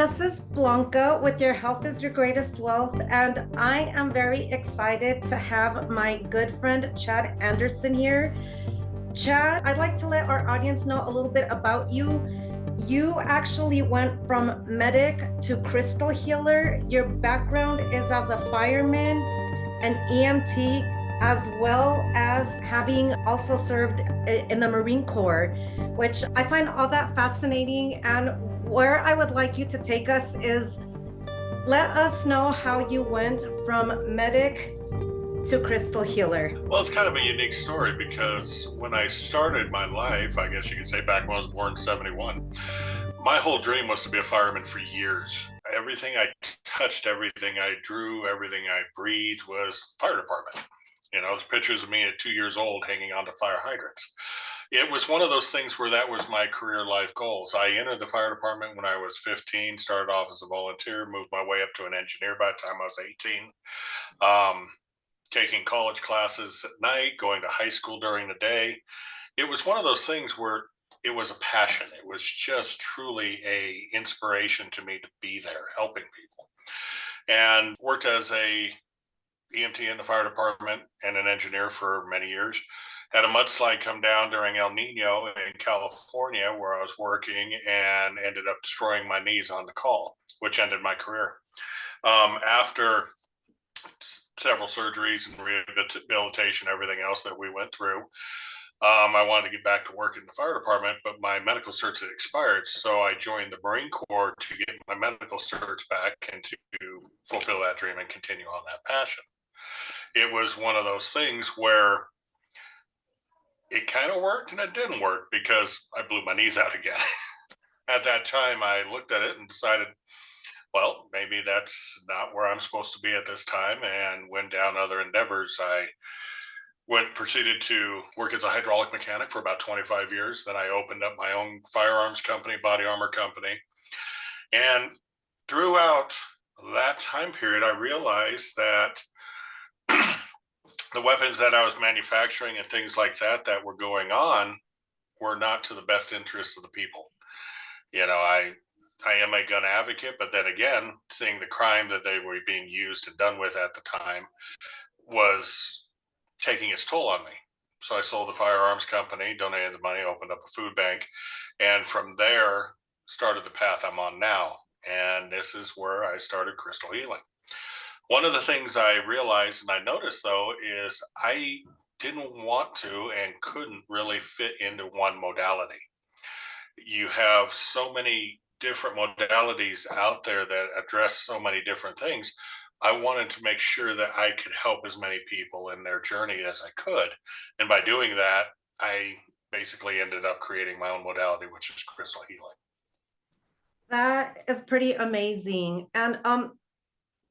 This is Blanca with Your Health is Your Greatest Wealth, and I am very excited to have my good friend Chad Anderson here. Chad, I'd like to let our audience know a little bit about you. You actually went from medic to crystal healer. Your background is as a fireman, an EMT, as well as having also served in the Marine Corps, which I find all that fascinating. And where I would like you to take us is let us know how you went from medic to crystal healer. Well, it's kind of a unique story because when I started my life, I guess you could say back when I was born in 71, my whole dream was to be a fireman for years. Everything I touched, everything I drew, everything I breathed was fire department. There's pictures of me at 2 years old hanging onto fire hydrants. It was one of those things where that was my career life goals. I entered the fire department when I was 15, started off as a volunteer, moved my way up to an engineer by the time I was 18. Um, Taking college classes at night, going to high school during the day. It was one of those things where it was a passion. It was just truly a inspiration to me to be there helping people. And worked as a EMT in the fire department and an engineer for many years. Had a mudslide come down during El Nino in California where I was working and ended up destroying my knees on the call, which ended my career. After several surgeries and rehabilitation, everything else that we went through, I wanted to get back to work in the fire department, but my medical certs had expired. So I joined the Marine Corps to get my medical certs back and to fulfill that dream and continue on that passion. It was one of those things where it kind of worked and it didn't work because I blew my knees out again. At that time, I looked at it and decided, well, maybe that's not where I'm supposed to be at this time, and went down other endeavors. I proceeded to work as a hydraulic mechanic for about 25 years. Then I opened up my own firearms company, body armor company. And throughout that time period, I realized that the weapons that I was manufacturing and things like that were going on were not to the best interest of the people. I am a gun advocate, but then again, seeing the crime that they were being used and done with at the time was taking its toll on me. So I sold the firearms company, donated the money, opened up a food bank, and from there started the path I'm on now. And this is where I started crystal healing. One of the things I realized and I noticed though is I didn't want to and couldn't really fit into one modality. You have so many different modalities out there that address so many different things. I wanted to make sure that I could help as many people in their journey as I could. And by doing that, I basically ended up creating my own modality, which is crystal healing. That is pretty amazing. And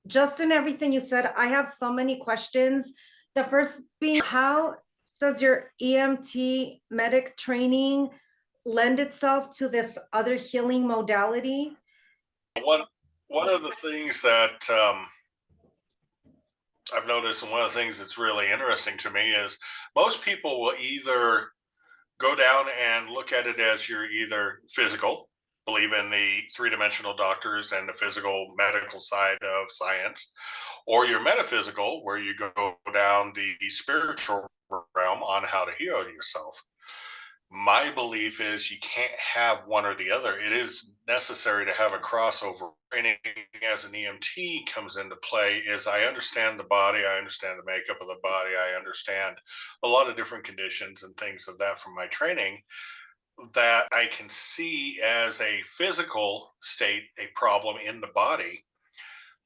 just in everything you said, I have so many questions. The first being, how does your EMT medic training lend itself to this other healing modality? One of the things that I've noticed, and one of the things that's really interesting to me is most people will either go down and look at it as you're either physical, believe in the three-dimensional doctors and the physical medical side of science, or you're metaphysical, where you go down the spiritual realm on how to heal yourself. My belief is you can't have one or the other. It is necessary to have a crossover. Training as an EMT comes into play is I understand the body, I understand the makeup of the body, I understand a lot of different conditions and things of that from my training that I can see as a physical state, a problem in the body.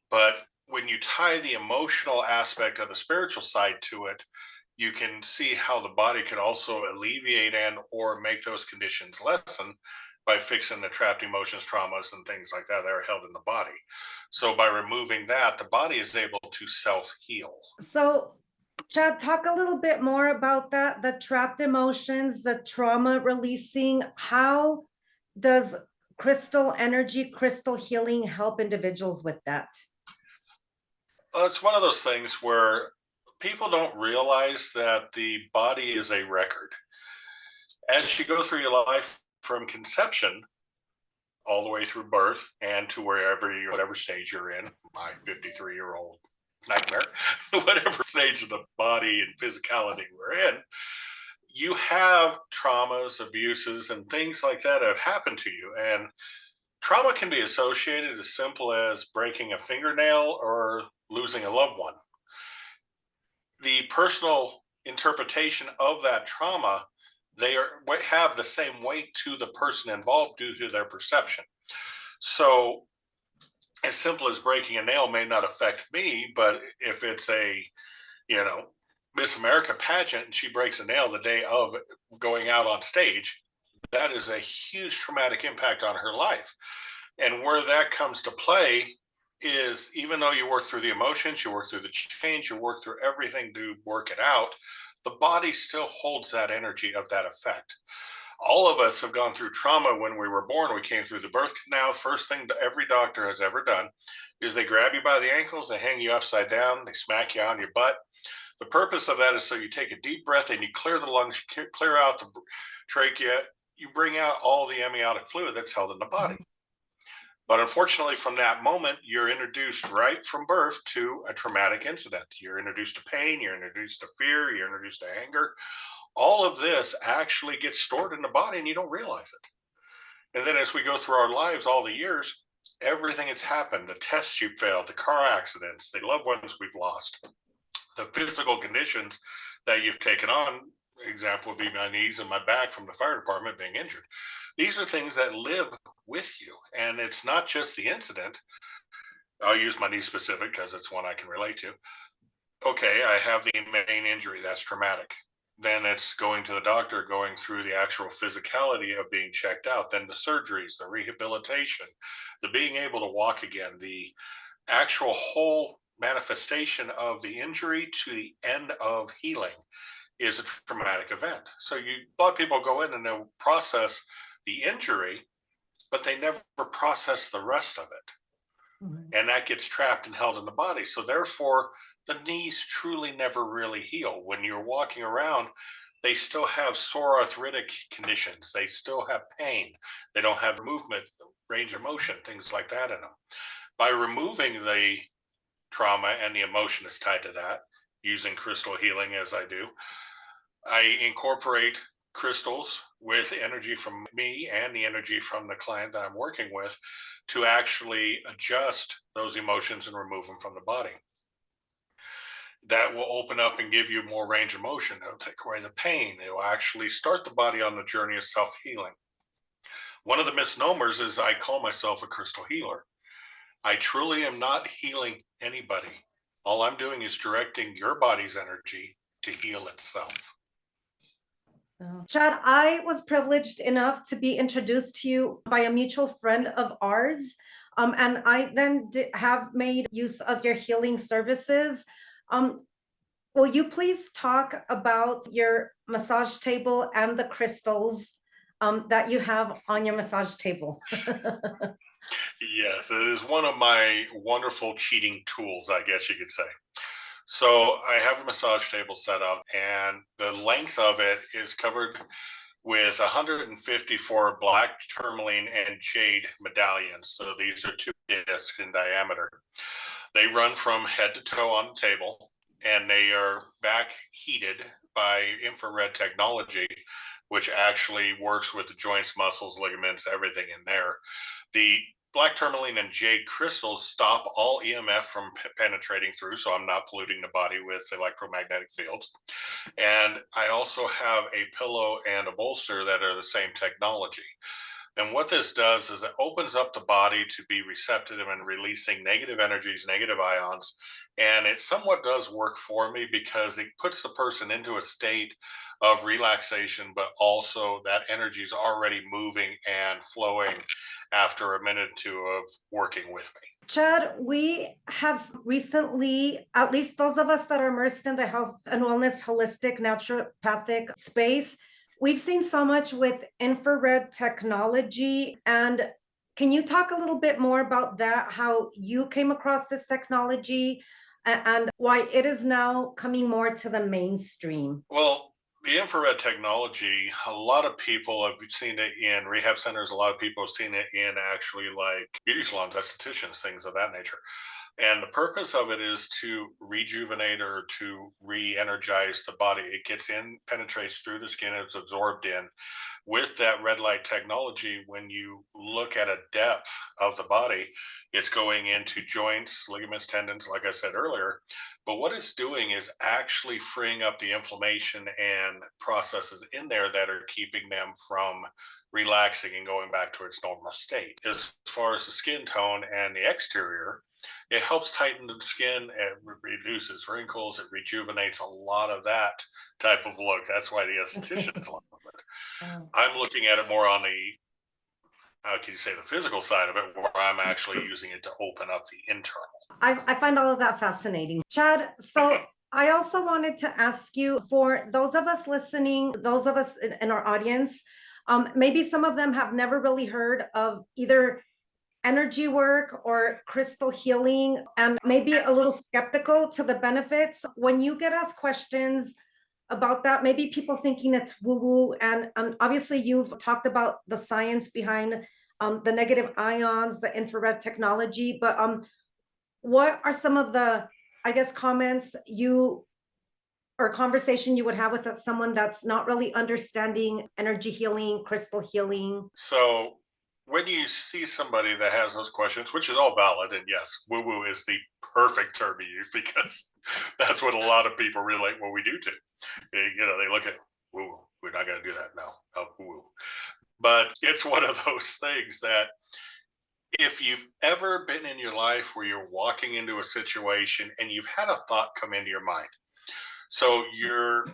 But when you tie the emotional aspect of the spiritual side to it, you can see how the body could also alleviate and or make those conditions lessen by fixing the trapped emotions, traumas, and things like that are held in the body. So by removing that, the body is able to self-heal. So, Chad, talk a little bit more about that, the trapped emotions, the trauma releasing. How does crystal energy, crystal healing help individuals with that? It's one of those things where people don't realize that the body is a record. As you go through your life from conception, all the way through birth and to wherever you, whatever stage you're in. My 53-year-old nightmare, whatever stage of the body and physicality we're in, you have traumas, abuses, and things like that have happened to you. And trauma can be associated as simple as breaking a fingernail or losing a loved one. The personal interpretation of that trauma, they are have the same weight to the person involved due to their perception. So as simple as breaking a nail may not affect me, but if it's a, you know, Miss America pageant and she breaks a nail the day of going out on stage, that is a huge traumatic impact on her life. And where that comes to play is, even though you work through the emotions, you work through the change, you work through everything to work it out, the body still holds that energy of that effect. All of us have gone through trauma when we were born. We came through the birth canal. First thing every doctor has ever done is they grab you by the ankles, they hang you upside down, they smack you on your butt. The purpose of that is so you take a deep breath and you clear the lungs, clear out the trachea, you bring out all the amniotic fluid that's held in the body. But unfortunately, from that moment, you're introduced right from birth to a traumatic incident. You're introduced to pain, you're introduced to fear, you're introduced to anger. All of this actually gets stored in the body and you don't realize it. And then as we go through our lives, all the years, everything that's happened, the tests you've failed, the car accidents, the loved ones we've lost, the physical conditions that you've taken on, example would be my knees and my back from the fire department being injured. These are things that live with you. And it's not just the incident. I'll use my knee specific because it's one I can relate to. Okay, I have the main injury. That's traumatic. Then it's going to the doctor, going through the actual physicality of being checked out, then the surgeries, the rehabilitation, the being able to walk again, the actual whole manifestation of the injury to the end of healing is a traumatic event. So a lot of people go in and they'll process the injury, but they never process the rest of it. Mm-hmm. And that gets trapped and held in the body. So therefore, the knees truly never really heal. When you're walking around, they still have sore arthritic conditions. They still have pain. They don't have movement, range of motion, things like that in them. By removing the trauma and the emotion that's tied to that, using crystal healing as I do, I incorporate crystals with energy from me and the energy from the client that I'm working with to actually adjust those emotions and remove them from the body. That will open up and give you more range of motion. It'll take away the pain. It will actually start the body on the journey of self-healing. One of the misnomers is I call myself a crystal healer. I truly am not healing anybody. All I'm doing is directing your body's energy to heal itself. Chad, I was privileged enough to be introduced to you by a mutual friend of ours. And I then have made use of your healing services. Will you please talk about your massage table and the crystals that you have on your massage table? Yes, it is one of my wonderful cheating tools, I guess you could say. So I have a massage table set up, and the length of it is covered with 154 black tourmaline and jade medallions. So these are 2 discs in diameter. They run from head to toe on the table, and they are back heated by infrared technology, which actually works with the joints, muscles, ligaments, everything in there. The black tourmaline and jade crystals stop all EMF from penetrating through, so I'm not polluting the body with electromagnetic fields. And I also have a pillow and a bolster that are the same technology. And what this does is it opens up the body to be receptive and releasing negative energies, negative ions. And it somewhat does work for me because it puts the person into a state of relaxation, but also that energy is already moving and flowing after a minute or two of working with me. Chad, we have recently, at least those of us that are immersed in the health and wellness, holistic, naturopathic space, we've seen so much with infrared technology. And can you talk a little bit more about that, how you came across this technology and why it is now coming more to the mainstream? Well, The infrared technology, a lot of people have seen it in rehab centers. A lot of people have seen it in actually like beauty salons, estheticians, things of that nature. And the purpose of it is to rejuvenate or to re-energize the body. It gets in, penetrates through the skin, it's absorbed in. With that red light technology, when you look at a depth of the body, it's going into joints, ligaments, tendons, like I said earlier. But what it's doing is actually freeing up the inflammation and processes in there that are keeping them from relaxing and going back to its normal state. As far as the skin tone and the exterior, it helps tighten the skin, it reduces wrinkles, it rejuvenates a lot of that type of look. That's why the estheticians love it. Oh. I'm looking at it more on the, how can you say, the physical side of it, where I'm actually using it to open up the internal. I find all of that fascinating. Chad, so I also wanted to ask you, for those of us listening, those of us in our audience, maybe some of them have never really heard of either energy work or crystal healing, and maybe a little skeptical to the benefits. When you get asked questions about that, maybe people thinking it's woo woo, and obviously you've talked about the science behind the negative ions, the infrared technology, but what are some of the, I guess, comments you or conversation you would have with someone that's not really understanding energy healing, crystal healing? So when you see somebody that has those questions, which is all valid, and yes, woo woo is the perfect term to use because that's what a lot of people relate what we do to. They look at woo woo. We're not going to do that. No, woo woo. But it's one of those things that if you've ever been in your life where you're walking into a situation and you've had a thought come into your mind, so you're,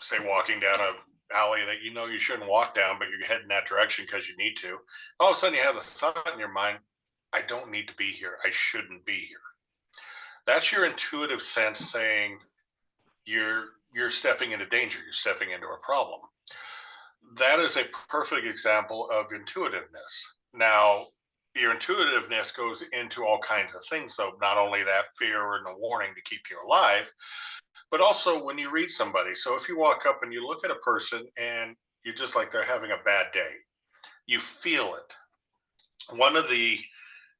say, walking down a alley that you know you shouldn't walk down, but you're heading that direction because you need to. All of a sudden, you have a thought in your mind: "I don't need to be here. I shouldn't be here." That's your intuitive sense saying you're stepping into danger. You're stepping into a problem. That is a perfect example of intuitiveness. Now, your intuitiveness goes into all kinds of things. So, not only that fear and the warning to keep you alive, but also when you read somebody. So, if you walk up and you look at a person and you're just like they're having a bad day, you feel it. One of the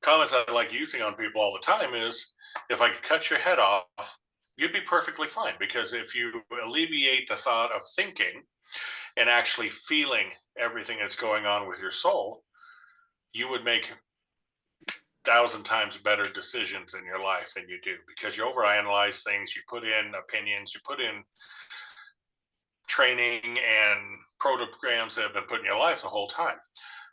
comments I like using on people all the time is, if I could cut your head off, you'd be perfectly fine. Because if you alleviate the thought of thinking and actually feeling everything that's going on with your soul, you would make 1,000 times better decisions in your life than you do, because you overanalyze things, you put in opinions, you put in training and programs that have been put in your life the whole time.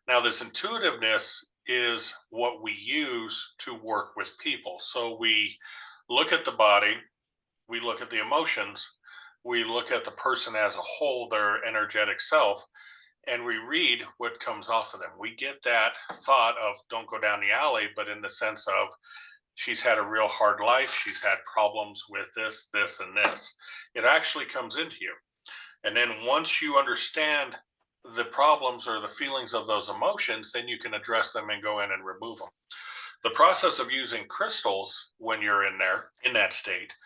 Now, this intuitiveness is what we use to work with people. So we look at the body, we look at the emotions, we look at the person as a whole, their energetic self, and we read what comes off of them. We get that thought of don't go down the alley, but in the sense of she's had a real hard life, she's had problems with this, this, and this. It actually comes into you. And then once you understand the problems or the feelings of those emotions, then you can address them and go in and remove them. The process of using crystals when you're in there, in that state,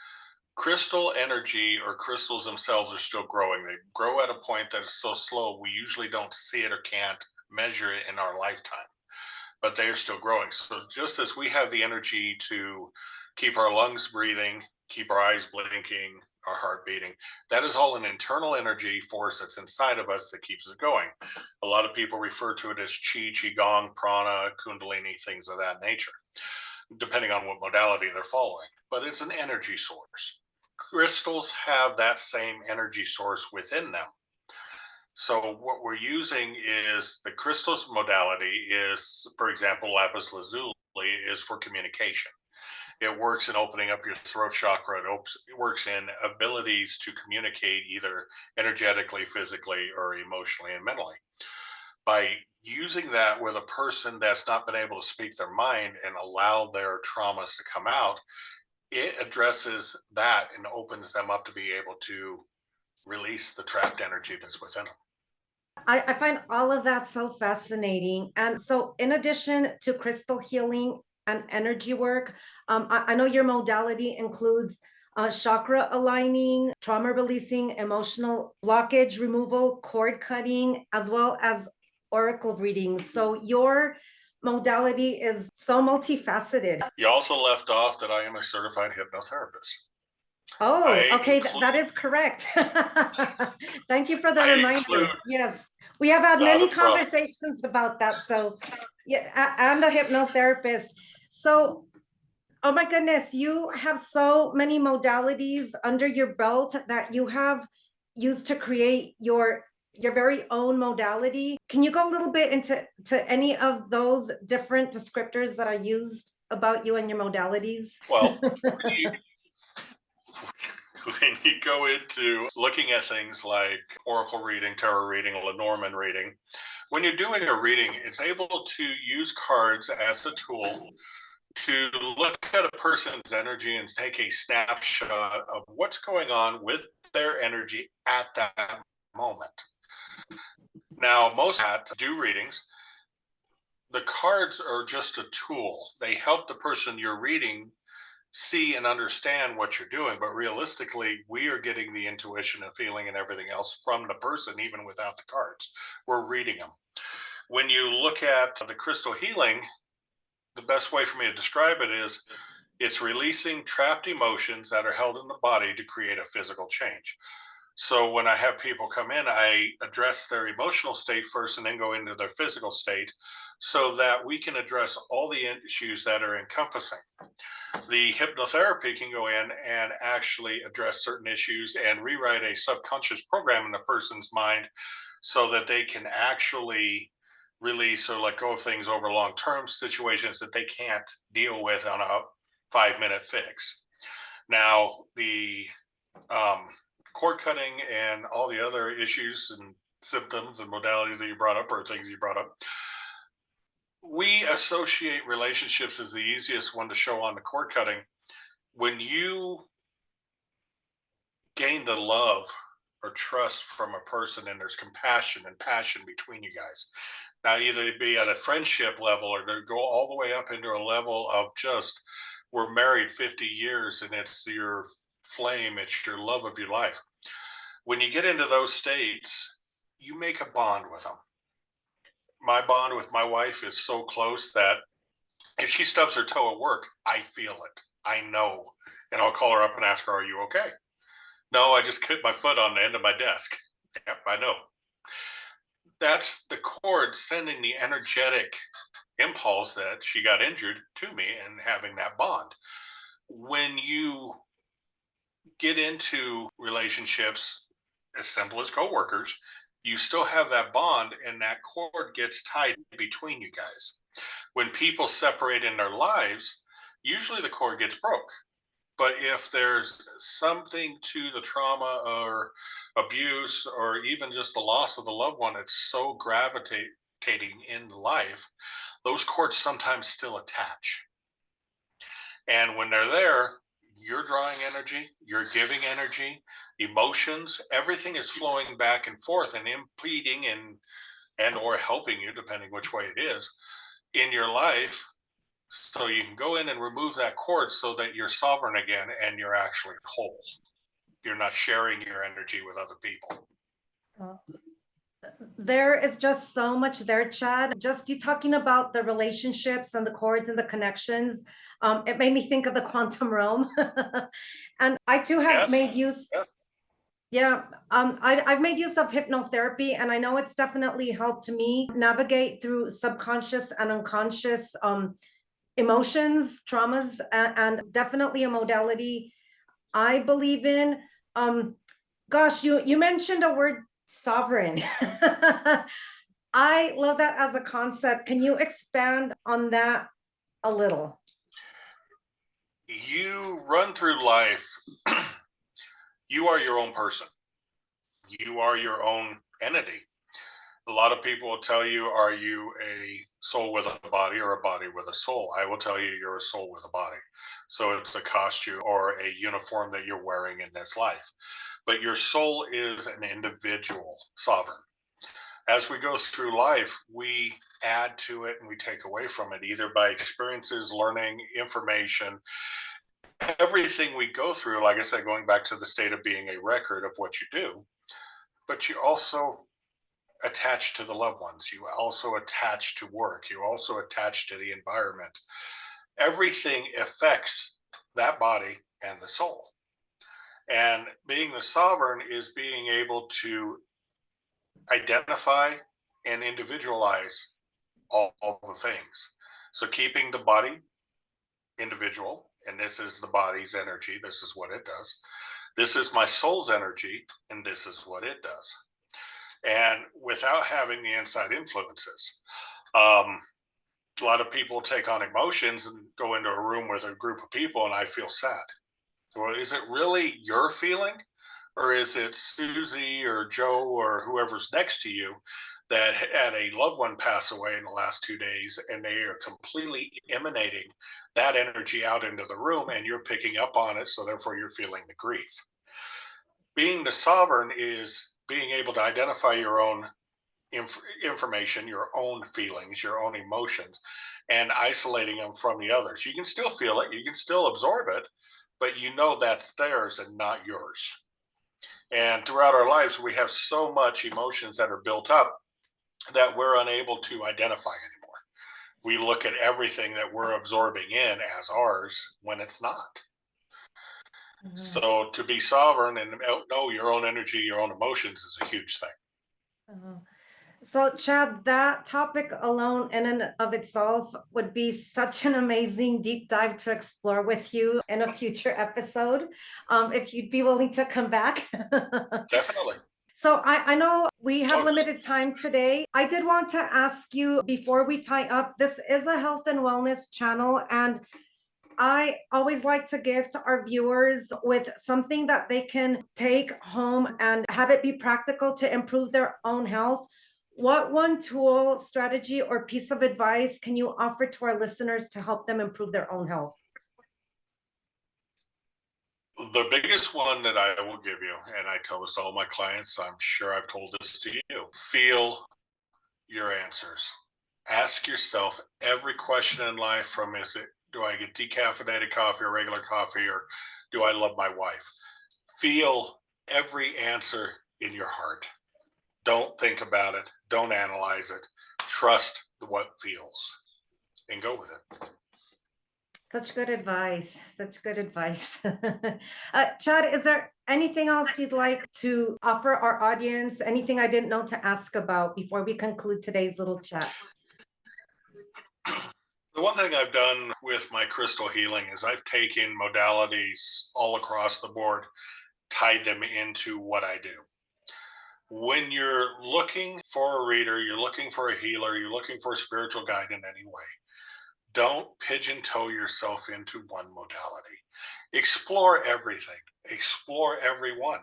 crystal energy or crystals themselves are still growing. They grow at a point that is so slow, we usually don't see it or can't measure it in our lifetime, but they are still growing. So just as we have the energy to keep our lungs breathing, keep our eyes blinking, our heart beating, that is all an internal energy force that's inside of us that keeps it going. A lot of people refer to it as chi, qigong, prana, kundalini, things of that nature, depending on what modality they're following. But it's an energy source. Crystals have that same energy source within them. So what we're using is the crystals modality is, for example, lapis lazuli is for communication. It works in opening up your throat chakra. It works in abilities to communicate either energetically, physically, or emotionally and mentally. By using that with a person that's not been able to speak their mind and allow their traumas to come out, it addresses that and opens them up to be able to release the trapped energy that's within them. I find all of that so fascinating. And so, in addition to crystal healing and energy work, I know your modality includes chakra aligning, trauma releasing, emotional blockage removal, cord cutting, as well as oracle readings. So your modality is so multifaceted. You also left off that I am a certified hypnotherapist. Oh, okay, that is correct. Thank you for the reminder. Yes, we have had many conversations about that. So, yeah, and a hypnotherapist. So, oh my goodness, you have so many modalities under your belt that you have used to create your very own modality. Can you go a little bit into any of those different descriptors that I used about you and your modalities? Well, when you go into looking at things like oracle reading, tarot reading, Lenormand reading, when you're doing a reading, it's able to use cards as a tool to look at a person's energy and take a snapshot of what's going on with their energy at that moment. Now, most that do readings, the cards are just a tool. They help the person you're reading see and understand what you're doing, but realistically, we are getting the intuition and feeling and everything else from the person, even without the cards. We're reading them. When you look at the crystal healing, the best way for me to describe it is it's releasing trapped emotions that are held in the body to create a physical change. So when I have people come in, I address their emotional state first and then go into their physical state so that we can address all the issues that are encompassing. The hypnotherapy can go in and actually address certain issues and rewrite a subconscious program in the person's mind so that they can actually release or let go of things over long-term situations that they can't deal with on a 5-minute fix. Now, the cord cutting and all the other issues and symptoms and modalities that you brought up, or things you brought up, we associate relationships as the easiest one to show on the cord cutting. When you gain the love or trust from a person and there's compassion and passion between you guys, now either be at a friendship level or to go all the way up into a level of just we're married 50 years and it's your flame, it's your love of your life. When you get into those states, you make a bond with them. My bond with my wife is so close that if she stubs her toe at work, I feel it. I know. And I'll call her up and ask her, are you okay? No, I just hit my foot on the end of my desk. Yep, I know. That's the cord sending the energetic impulse that she got injured to me and having that bond. When you get into relationships as simple as coworkers, you still have that bond and that cord gets tied between you guys. When people separate in their lives, usually the cord gets broke. But if there's something to the trauma or abuse or even just the loss of the loved one, it's so gravitating in life, those cords sometimes still attach. And when they're there, you're drawing energy, you're giving energy, emotions, everything is flowing back and forth and impeding and or helping you, depending which way it is, in your life. So you can go in and remove that cord so that you're sovereign again and you're actually whole. You're not sharing your energy with other people. There is just so much there, Chad. Just you talking about the relationships and the cords and the connections. It made me think of the quantum realm. And I too have made use. Yes. Yeah, I've made use of hypnotherapy, and I know it's definitely helped me navigate through subconscious and unconscious emotions, traumas, and definitely a modality I believe in. Gosh, you mentioned a word, sovereign. I love that as a concept. Can you expand on that a little? You run through life. You are your own person. You are your own entity. A lot of people will tell you, are you a soul with a body or a body with a soul? I will tell you, you're a soul with a body. So it's a costume or a uniform that you're wearing in this life. But your soul is an individual sovereign. As we go through life, we add to it and we take away from it, either by experiences, learning, information. everything we go through, like I said, going back to the state of being a record of what you do, but you also attach to the loved ones. You also attach to work. You also attach to the environment. Everything affects that body and the soul. And being the sovereign is being able to identify and individualize all the things. So keeping the body individual, and this is the body's energy, this is what it does. This is my soul's energy, and this is what it does. And without having the inside influences, um, a lot of people take on emotions and go into a room with a group of people, and I feel sad. Well, is it really your feeling? Or is it Susie or Joe or whoever's next to you that had a loved one pass away in the last 2 days, and they are completely emanating that energy out into the room, and you're picking up on it, so therefore you're feeling the grief. Being the sovereign is being able to identify your own information, your own feelings, your own emotions, and isolating them from the others. You can still feel it, you can still absorb it, but you know that's theirs and not yours. And throughout our lives, we have so much emotions that are built up that we're unable to identify anymore. We look at everything that we're absorbing in as ours when it's not. So to be sovereign and know your own energy, your own emotions is a huge thing. So, Chad, that topic alone in and of itself would be such an amazing deep dive to explore with you in a future episode. If you'd be willing to come back. Definitely. So I know we have limited time today. I did want to ask you before we tie up, this is a health and wellness channel, and I always like to give to our viewers with something that they can take home and have it be practical to improve their own health. What one tool, strategy, or piece of advice can you offer to our listeners to help them improve their own health? The biggest one that I will give you, and I tell this to all my clients, I'm sure I've told this to you, feel your answers. Ask yourself every question in life from do I get decaffeinated coffee or regular coffee, or do I love my wife? Feel every answer in your heart. Don't think about it. Don't analyze it. Trust what feels and go with it. Such good advice. Such good advice. Chad, is there anything else you'd like to offer our audience? Anything I didn't know to ask about before we conclude today's little chat? The one thing I've done with my crystal healing is I've taken modalities all across the board, tied them into what I do. When you're looking for a reader, you're looking for a healer, you're looking for a spiritual guide in any way, don't pigeon-toe yourself into one modality. Explore everything, explore everyone,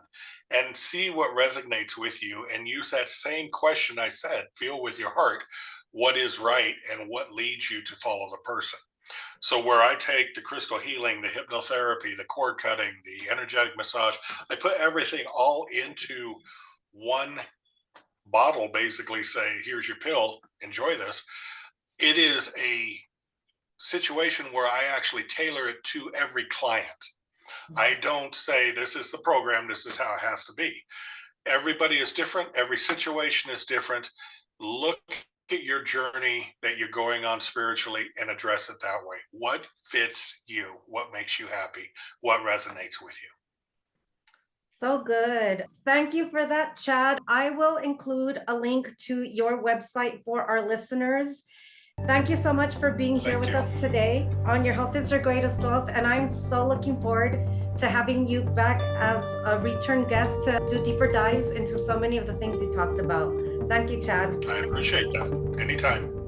and see what resonates with you, and use that same question I said, feel with your heart what is right and what leads you to follow the person. So where I take the crystal healing, the hypnotherapy, the cord cutting, the energetic massage, I put everything all into one bottle, basically say, here's your pill, enjoy this. It is a situation where I actually tailor it to every client. I don't say this is the program, this is how it has to be. Everybody is different, every situation is different. Look at your journey that you're going on spiritually and address it that way. What fits you? What makes you happy? What resonates with you? So good. Thank you for that, Chad. I will include a link to your website for our listeners. Thank you so much for being here with us today on Your Health is Your Greatest Wealth. And I'm so looking forward to having you back as a return guest to do deeper dives into so many of the things you talked about. Thank you, Chad. I appreciate that. Anytime.